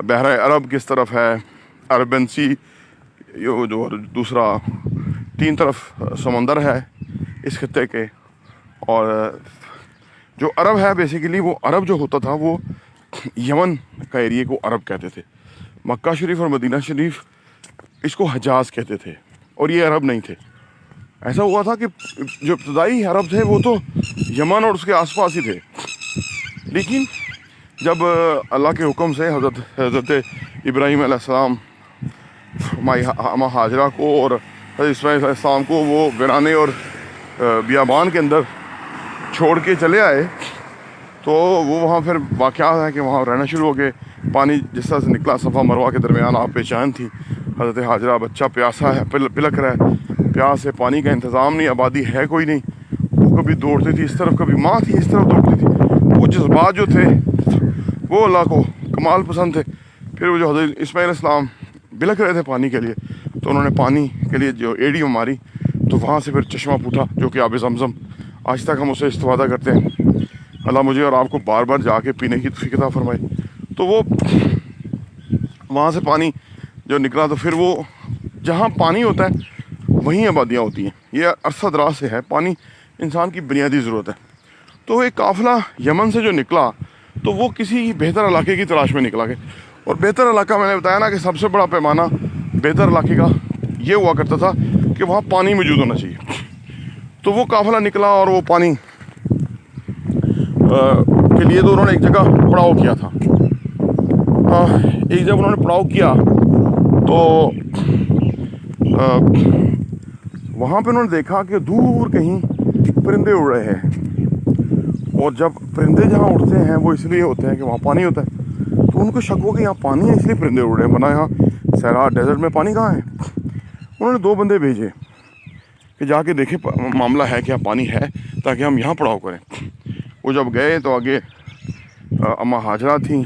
بحر عرب کس طرف ہے، عربین سی، یہ جو دوسرا 3 طرف سمندر ہے اس خطے کے. اور جو عرب ہے بیسیکلی، وہ عرب جو ہوتا تھا وہ یمن کا ایریے کو عرب کہتے تھے. مکہ شریف اور مدینہ شریف اس کو حجاز کہتے تھے، اور یہ عرب نہیں تھے. ایسا ہوا تھا کہ جو ابتدائی عرب تھے وہ تو یمن اور اس کے آس پاس ہی تھے، لیکن جب اللہ کے حکم سے حضرت ابراہیم علیہ السلام اماں ہاجرہ کو اور حضرت اسماعیل علیہ السلام کو وہ ویرانے اور بیابان کے اندر چھوڑ کے چلے آئے، تو وہ وہاں پھر واقعات ہے کہ وہاں رہنا شروع ہو گئے. پانی جس طرح سے نکلا صفا مروہ کے درمیان، آپ بے چین تھی. حضرت ہاجرہ بچہ پیاسا ہے، پلک رہا ہے پیاس ہے، پانی کا انتظام نہیں، آبادی ہے کوئی نہیں. وہ کبھی دوڑتی تھی اس طرف، کبھی ماں تھی اس طرف دوڑتی تھی. وہ جذبات جو تھے وہ اللہ کو کمال پسند تھے. پھر وہ جو حضرت اسماعیل علیہ السلام بلک رہے تھے پانی کے لیے، تو انہوں نے پانی کے لیے جو ایڑی ماری، تو وہاں سے پھر چشمہ پھوٹا جو کہ آب زمزم. آج تک ہم اسے استفادہ کرتے ہیں. اللہ مجھے اور آپ کو بار بار جا کے پینے کی توفیق عطا فرمائے. تو وہ وہاں سے پانی جو نکلا، تو پھر وہ جہاں پانی ہوتا ہے وہیں آبادیاں ہوتی ہیں. یہ عرصہ دراز سے ہے، پانی انسان کی بنیادی ضرورت ہے. تو ایک قافلہ یمن سے جو نکلا تو وہ کسی بہتر علاقے کی تلاش میں نکلا گیا. اور بہتر علاقہ میں نے بتایا نا کہ سب سے بڑا پیمانہ بہتر علاقے کا یہ ہوا کرتا تھا کہ وہاں پانی موجود ہونا چاہیے. تو وہ قافلہ نکلا اور وہ پانی کے لیے تو انہوں نے ایک جگہ پڑاؤ کیا تھا. ایک جب انہوں نے پڑاؤ کیا تو وہاں پہ انہوں نے دیکھا کہ دور کہیں پرندے اڑ رہے ہیں. اور جب پرندے جہاں اڑتے ہیں وہ اس لیے ہوتے ہیں کہ وہاں پانی ہوتا ہے. تو ان کو شک ہو کہ یہاں پانی ہے اس لیے پرندے اڑ رہے ہیں، ورنہ یہاں صحرا ڈیزرٹ میں پانی کہاں ہے. انہوں نے 2 بندے بھیجے کہ جا کے دیکھیں معاملہ ہے کیا، پانی ہے، تاکہ ہم یہاں پڑاؤ کریں. وہ جب گئے تو آگے اماں ہاجرہ تھیں،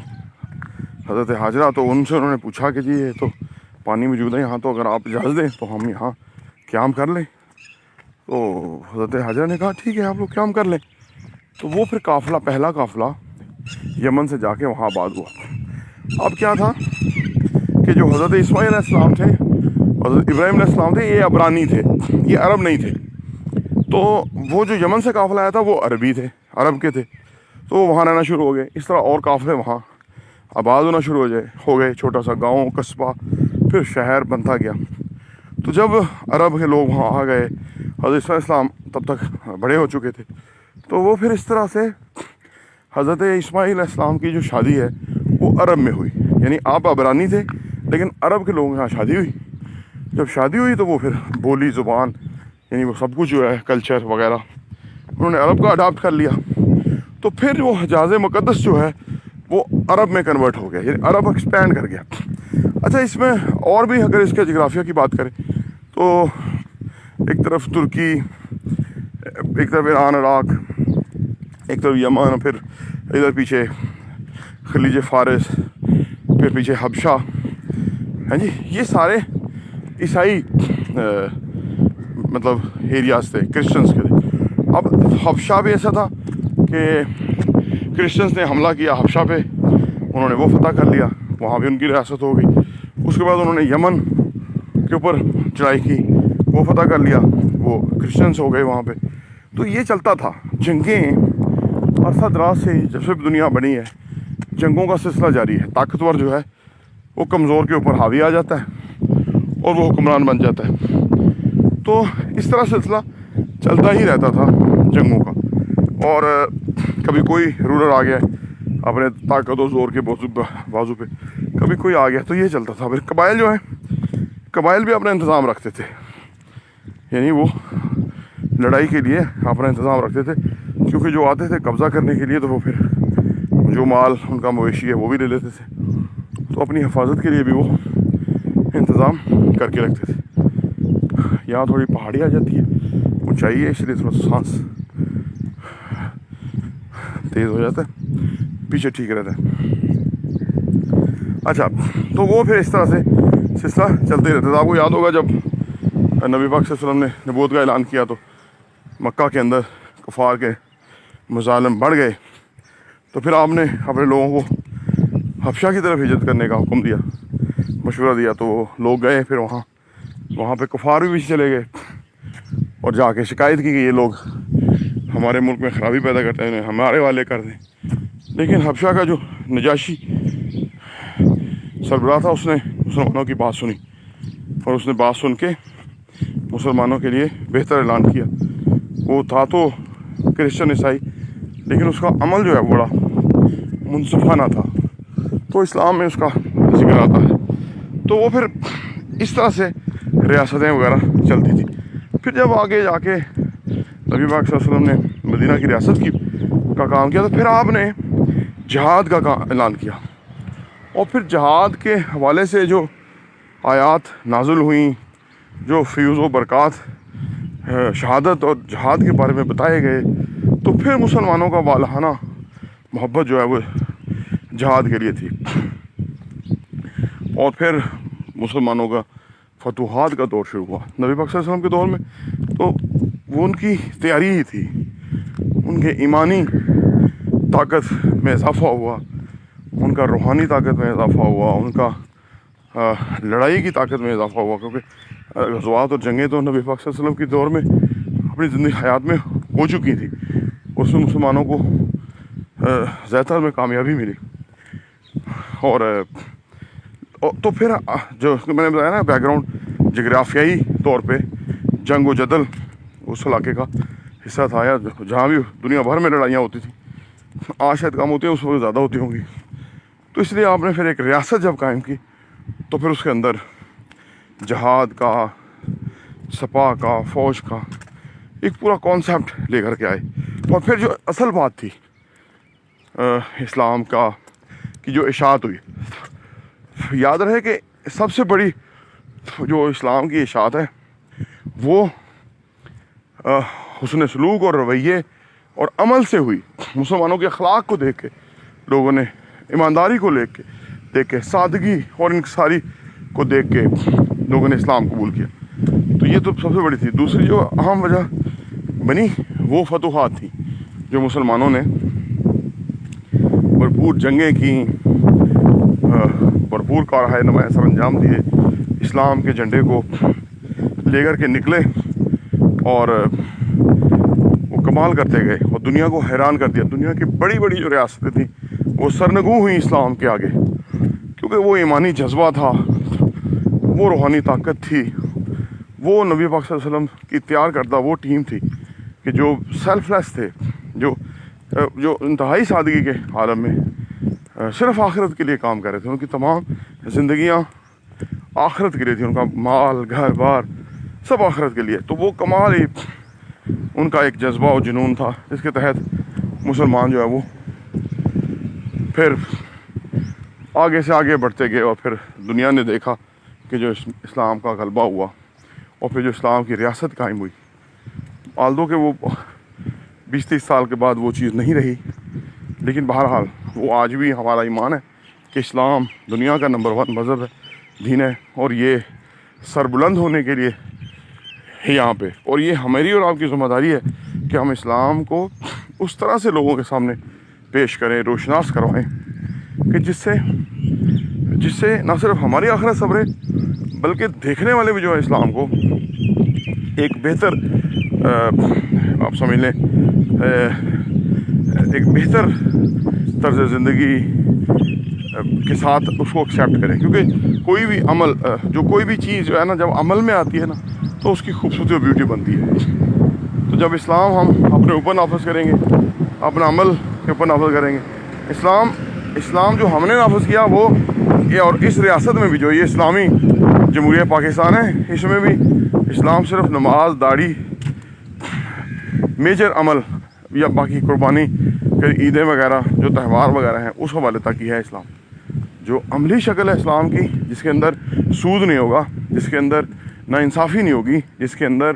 حضرت ہاجرہ. تو ان سے انہوں نے پوچھا کہ جی یہ تو پانی موجود ہے یہاں، تو اگر آپ اجازت دیں تو ہم یہاں قیام کر لیں. تو حضرت ہاجرہ نے کہا ٹھیک ہے آپ لوگ قیام کر لیں. تو وہ پھر قافلہ، پہلا قافلہ یمن سے جا کے وہاں آباد ہوا. اب کیا تھا کہ جو حضرت اسماعیل علیہ السلام تھے، حضرت ابراہیم علیہ السلام تھے، یہ عبرانی تھے، یہ عرب نہیں تھے. تو وہ جو یمن سے قافلہ آیا تھا وہ عربی تھے، عرب کے تھے. تو وہ وہاں رہنا شروع ہو گئے. اس طرح اور قافلے وہاں آباد ہونا شروع ہو گئے. چھوٹا سا گاؤں، قصبہ، پھر شہر بنتا گیا. تو جب عرب کے لوگ وہاں آ گئے، حضرت السلام تب تک بڑے ہو چکے تھے. تو وہ پھر اس طرح سے حضرت اسماعیل علیہ السلام کی جو شادی ہے وہ عرب میں ہوئی. یعنی آپ عبرانی تھے لیکن عرب کے لوگوں کے یہاں شادی ہوئی. جب شادی ہوئی تو وہ پھر بولی، زبان، یعنی وہ سب کچھ جو ہے کلچر وغیرہ انہوں نے عرب کا اڈاپٹ کر لیا. تو پھر وہ حجاز مقدس جو ہے وہ عرب میں کنورٹ ہو گیا، یعنی عرب ایکسپینڈ کر گیا. اچھا، اس میں اور بھی اگر اس کے جغرافیہ کی بات کریں تو ایک طرف ترکی، ایک طرف ایران عراق، ایک طرف یمن، پھر ادھر پیچھے خلیج فارس، پھر پیچھے حبشہ. ہاں جی، یہ سارے عیسائی مطلب ایریاز تھے، کرسچنس کے تھے. اب حبشہ بھی ایسا تھا کہ کرسچنس نے حملہ کیا حبشہ پہ، انہوں نے وہ فتح کر لیا، وہاں بھی ان کی ریاست ہو گئی. اس کے بعد انہوں نے یمن کے اوپر چڑھائی کی، وہ فتح کر لیا، وہ کرسچنس ہو گئے وہاں پہ. تو یہ چلتا تھا. جنگیں عرصہ دراز سے جب سے دنیا بنی ہے جنگوں کا سلسلہ جاری ہے. طاقتور جو ہے وہ کمزور کے اوپر حاوی آ جاتا ہے اور وہ حکمران بن جاتا ہے. تو اس طرح سلسلہ چلتا ہی رہتا تھا جنگوں کا. اور کبھی کوئی رولر آ گیا اپنے طاقت و زور کے بازو پہ، کبھی کوئی آ گیا، تو یہ چلتا تھا. پھر قبائل جو ہیں، قبائل بھی اپنا انتظام رکھتے تھے، یعنی وہ لڑائی کے لیے اپنا انتظام رکھتے تھے، کیونکہ جو آتے تھے قبضہ کرنے کے لیے تو وہ پھر جو مال ان کا مویشی ہے وہ بھی لے لیتے تھے. تو اپنی حفاظت کے لیے بھی وہ انتظام کر کے رکھتے تھے. یہاں تھوڑی پہاڑی آ جاتی ہے، اونچائی ہے، اس لیے تھوڑا سانس تیز ہو جاتا ہے، پیچھے ٹھیک رہتا ہے. اچھا، تو وہ پھر اس طرح سے سلسلہ چلتے رہتا تھا. آپ کو یاد ہوگا جب نبی پاک صلی اللہ علیہ وسلم نے نبوت کا اعلان کیا تو مکہ کے اندر کفار کے مظالم بڑھ گئے. تو پھر آپ نے اپنے لوگوں کو حبشہ کی طرف ہجرت کرنے کا حکم دیا، مشورہ دیا، تو وہ لوگ گئے، پھر وہاں پہ کفار بھی پیچھے چلے گئے اور جا کے شکایت کی کہ یہ لوگ ہمارے ملک میں خرابی پیدا کرتے ہیں، ہمارے والے کر دیں۔ لیکن حبشہ کا جو نجاشی سربراہ تھا اس نے مسلمانوں کی بات سنی، اور اس نے بات سن کے مسلمانوں کے لیے بہتر اعلان کیا۔ وہ تھا تو کرسچن عیسائی، لیکن اس کا عمل جو ہے بڑا منصفانہ تھا، تو اسلام میں اس کا ذکر آتا ہے۔ تو وہ پھر اس طرح سے ریاستیں وغیرہ چلتی تھی۔ پھر جب آگے جا کے نبی پاک صلی اللہ علیہ وسلم نے مدینہ کی ریاست کا کام کیا، تو پھر آپ نے جہاد کا اعلان کیا، اور پھر جہاد کے حوالے سے جو آیات نازل ہوئیں، جو فیوز و برکات شہادت اور جہاد کے بارے میں بتائے گئے، تو پھر مسلمانوں کا والہانہ محبت جو ہے وہ جہاد کے لیے تھی، اور پھر مسلمانوں کا فتوحات کا دور شروع ہوا نبی پاک صلی اللہ علیہ وسلم کے دور میں۔ تو وہ ان کی تیاری ہی تھی، ان کے ایمانی طاقت میں اضافہ ہوا، ان کا روحانی طاقت میں اضافہ ہوا، ان کا لڑائی کی طاقت میں اضافہ ہوا، کیونکہ غزوات اور جنگیں تو نبی پاک صلی اللہ علیہ وسلم کے دور میں اپنی زندگی حیات میں ہو چکی تھی، اس میں مسلمانوں کو زیادہ تر میں کامیابی ملی۔ اور تو پھر جو میں نے بتایا نا بیک گراؤنڈ جغرافیائی طور پہ جنگ و جدل اس علاقے کا حصہ تھا، یا جہاں بھی دنیا بھر میں لڑائیاں ہوتی تھیں، آج شاید کم ہوتی ہیں، اس وقت زیادہ ہوتی ہوں گی۔ تو اس لیے آپ نے پھر ایک ریاست جب قائم کی، تو پھر اس کے اندر جہاد کا، سپاہ کا، فوج کا ایک پورا کانسیپٹ لے کر کے آئے۔ اور پھر جو اصل بات تھی اسلام کا کی جو اشاعت ہوئی، یاد رہے کہ سب سے بڑی جو اسلام کی اشاعت ہے وہ حسن سلوک اور رویے اور عمل سے ہوئی۔ مسلمانوں کے اخلاق کو دیکھ کے لوگوں نے، ایمانداری کو دیکھ کے، سادگی اور انکساری کو دیکھ کے لوگوں نے اسلام قبول کیا۔ تو یہ تو سب سے بڑی تھی۔ دوسری جو اہم وجہ بنی وہ فتوحات تھیں، جو مسلمانوں نے بھرپور جنگیں کی، بھرپور کارہائے نمایاں سر انجام دیے، اسلام کے جھنڈے کو لے کر کے نکلے، اور وہ کمال کرتے گئے اور دنیا کو حیران کر دیا۔ دنیا کی بڑی بڑی جو ریاستیں تھیں وہ سرنگوں ہوئیں اسلام کے آگے، کیونکہ وہ ایمانی جذبہ تھا، وہ روحانی طاقت تھی، وہ نبی پاک صلی اللہ علیہ وسلم کی تیار کردہ وہ ٹیم تھی کہ جو سیلف لیس تھے، جو انتہائی سادگی کے عالم میں صرف آخرت کے لیے کام کر رہے تھے۔ ان کی تمام زندگیاں آخرت کے لیے تھی، ان کا مال، گھر بار سب آخرت کے لیے۔ تو وہ کمال ہی ان کا ایک جذبہ و جنون تھا، جس کے تحت مسلمان جو ہے وہ پھر آگے سے آگے بڑھتے گئے، اور پھر دنیا نے دیکھا کہ جو اسلام کا غلبہ ہوا، اور پھر جو اسلام کی ریاست قائم ہوئی۔ آلدو کہ وہ 20-30 سال کے بعد وہ چیز نہیں رہی، لیکن بہرحال وہ آج بھی ہمارا ایمان ہے کہ اسلام دنیا کا نمبر 1 مذہب ہے، دین ہے، اور یہ سربلند ہونے کے لیے ہے یہاں پہ۔ اور یہ ہماری اور آپ کی ذمہ داری ہے کہ ہم اسلام کو اس طرح سے لوگوں کے سامنے پیش کریں، روشناس کروائیں، کہ جس سے نہ صرف ہماری آخرت سنورے، بلکہ دیکھنے والے بھی جو ہے اسلام کو ایک بہتر آپ سمجھ لیں ایک بہتر طرز زندگی کے ساتھ اس کو ایکسیپٹ کریں۔ کیونکہ کوئی بھی عمل کوئی بھی چیز جو ہے نا، جب عمل میں آتی ہے نا، تو اس کی خوبصورتی اور بیوٹی بنتی ہے۔ تو جب اسلام ہم اپنے اوپر نافذ کریں گے، اپنا عمل کے اوپر نافذ کریں گے، اسلام جو ہم نے نافذ کیا وہ اور اس ریاست میں بھی جو یہ اسلامی جمہوریہ پاکستان ہے، اس میں بھی اسلام صرف نماز، داڑھی، میجر عمل یا باقی قربانی، عیدیں وغیرہ جو تہوار وغیرہ ہیں اس حوالے تک ہی ہے اسلام۔ جو عملی شکل ہے اسلام کی، جس کے اندر سود نہیں ہوگا، جس کے اندر ناانصافی نہیں ہوگی، جس کے اندر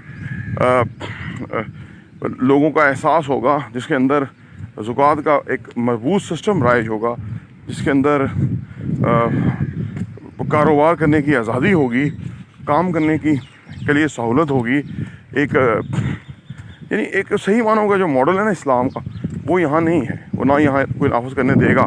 لوگوں کا احساس ہوگا، جس کے اندر زکوٰۃ کا ایک مضبوط سسٹم رائج ہوگا، جس کے اندر کاروبار کرنے کی آزادی ہوگی، کام کرنے کے لیے سہولت ہوگی، یعنی ایک صحیح معنوں کا جو ماڈل ہے نا اسلام کا، وہ یہاں نہیں ہے، وہ نہ یہاں کوئی نافذ کرنے دے گا۔